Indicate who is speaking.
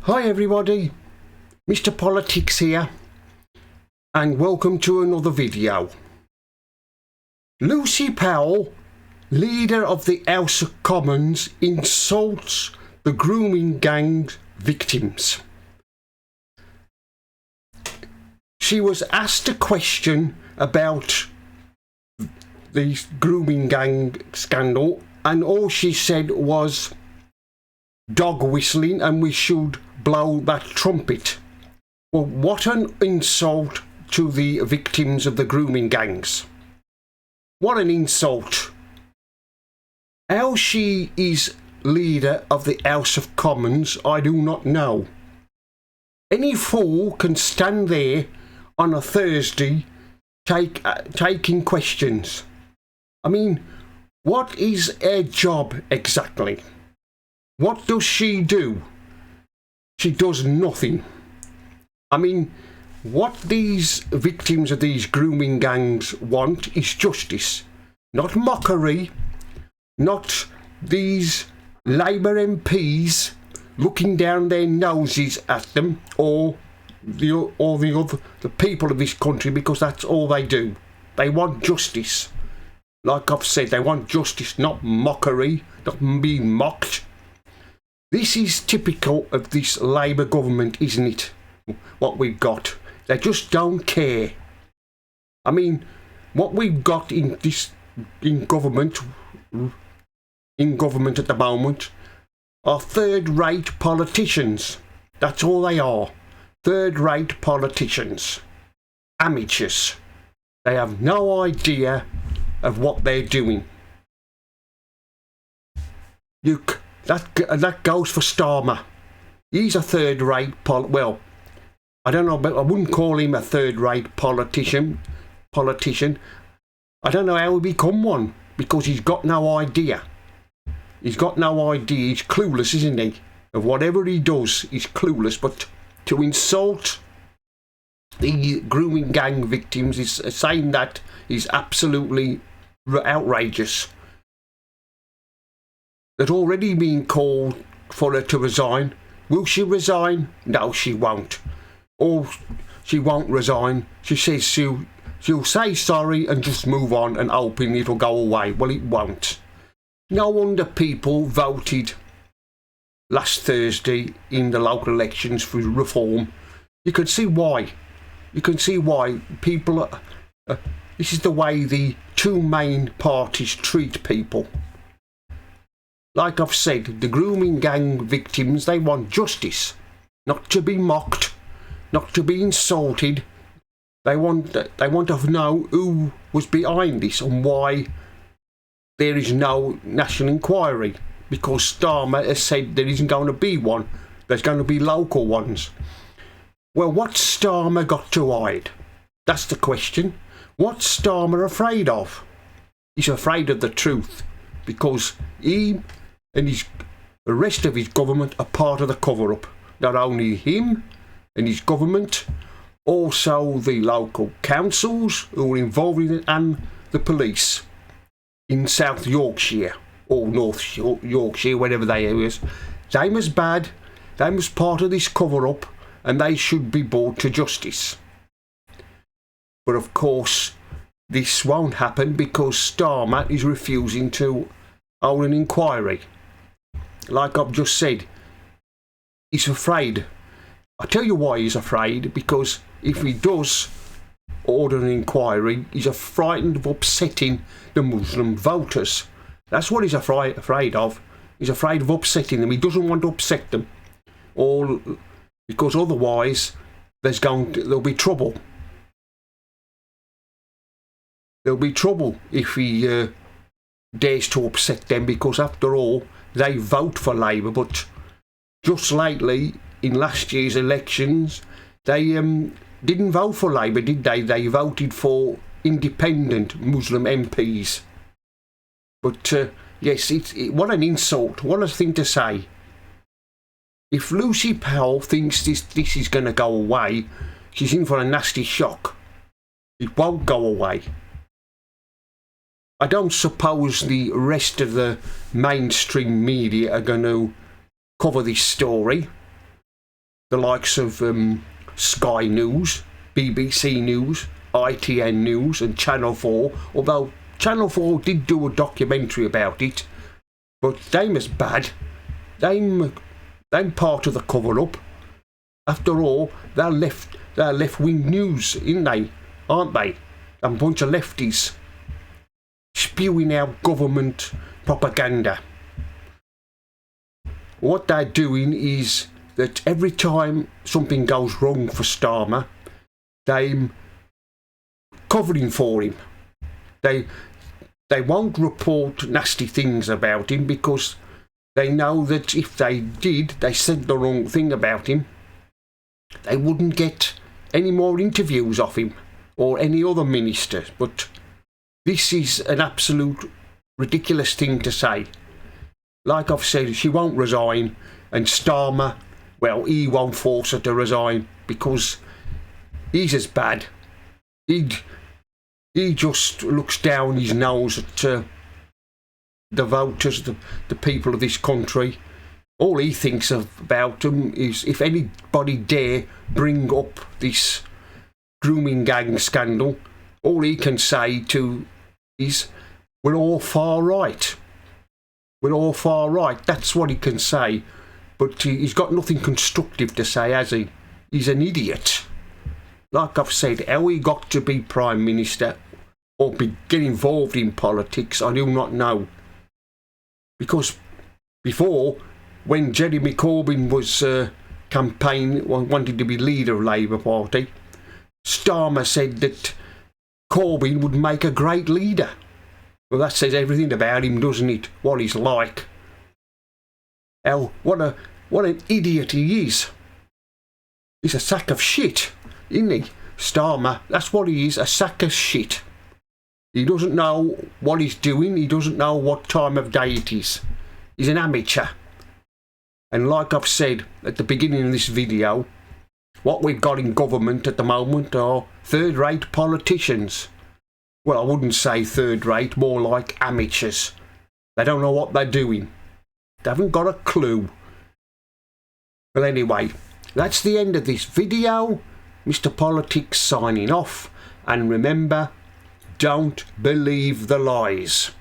Speaker 1: Hi everybody, Mr. Politics here, and welcome to another video. Lucy Powell, leader of the House of Commons, insults the grooming gang victims. She was asked a question about the grooming gang scandal, and all she said was dog whistling and we should blow that trumpet. Well, what an insult to the victims of the grooming gangs. What an insult. How she is leader of the House of Commons, I do not know. Any fool can stand there on a Thursday taking questions. I mean, what is her job exactly? What does she do? She does nothing. I mean, what these victims of these grooming gangs want is justice, not mockery, not these Labour MPs looking down their noses at them or the people of this country, because that's all they do. They want justice. Like I've said, they want justice, not mockery, not being mocked. This is typical of this Labour government, isn't it? What we've got. They just don't care. I mean, what we've got in government at the moment are third-rate politicians. That's all they are. Third-rate politicians. Amateurs. They have no idea of what they're doing. That goes for Starmer. He's a third-rate well, I don't know, but I wouldn't call him a third-rate politician. I don't know how he become one, because he's got no idea. He's got no idea. He's clueless, isn't he? Of whatever he does, he's clueless. But to insult the grooming gang victims is saying that is absolutely outrageous. There's already been called for her to resign. Will she resign? No, she won't. Or she won't resign. She says she'll say sorry and just move on and hoping it'll go away. Well, it won't. No wonder people voted last Thursday in the local elections for reform. You can see why. You can see why people this is the way the two main parties treat people. Like I've said, the grooming gang victims, they want justice, not to be mocked, not to be insulted. They want to know who was behind this and why there is no national inquiry, because Starmer has said there isn't going to be one. There's going to be local ones. Well, what's Starmer got to hide? That's the question. What's Starmer afraid of? He's afraid of the truth, because he and the rest of his government are part of the cover-up. Not only him and his government, also the local councils who are involved in it, and the police in South Yorkshire or North Yorkshire, wherever they are. They must bad. They must part of this cover-up, and they should be brought to justice. But of course, this won't happen because Starmer is refusing to hold an inquiry. Like I've just said, he's afraid. I tell you why he's afraid, because if he does order an inquiry, he's frightened of upsetting the Muslim voters. That's what he's afraid of. He's afraid of upsetting them. He doesn't want to upset them, or because otherwise there'll be trouble. There'll be trouble if he dares to upset them, because after all, they vote for Labour. But just lately, in last year's elections, they didn't vote for Labour, did they? They voted for independent Muslim MPs. But yes, what an insult. What a thing to say. If Lucy Powell thinks this is going to go away, she's in for a nasty shock. It won't go away. I don't suppose the rest of the mainstream media are going to cover this story. the likes of Sky News, BBC News, ITN News and Channel 4, although Channel 4 did do a documentary about it, but they're as bad. They're part of the cover-up. After all, they're left-wing news, ain't they? Aren't they? A bunch of lefties spewing out government propaganda. What they're doing is that every time something goes wrong for Starmer, they're covering for him. They won't report nasty things about him because they know that if they did, they said the wrong thing about him, they wouldn't get any more interviews of him or any other minister. But this is an absolute ridiculous thing to say. Like I've said, she won't resign, and Starmer, well, he won't force her to resign because he's as bad. He just looks down his nose at the voters, the people of this country. All he thinks about them is if anybody dare bring up this grooming gang scandal, all he can say is, we're all far right. We're all far right. That's what he can say. But he's got nothing constructive to say, has he? He's an idiot. Like I've said, how he got to be Prime Minister or get involved in politics, I do not know. Because before, when Jeremy Corbyn was wanted to be leader of Labour Party, Starmer said that Corbyn would make a great leader. Well, that says everything about him, doesn't it? What he's like. What an idiot he is. He's a sack of shit, isn't he? Starmer, that's what he is, a sack of shit. He doesn't know what he's doing. He doesn't know what time of day it is. He's an amateur. And like I've said at the beginning of this video, what we've got in government at the moment are third-rate politicians. Well, I wouldn't say third-rate, more like amateurs. They don't know what they're doing. They haven't got a clue. Well, anyway, that's the end of this video. Mr. Politics signing off. And remember, don't believe the lies.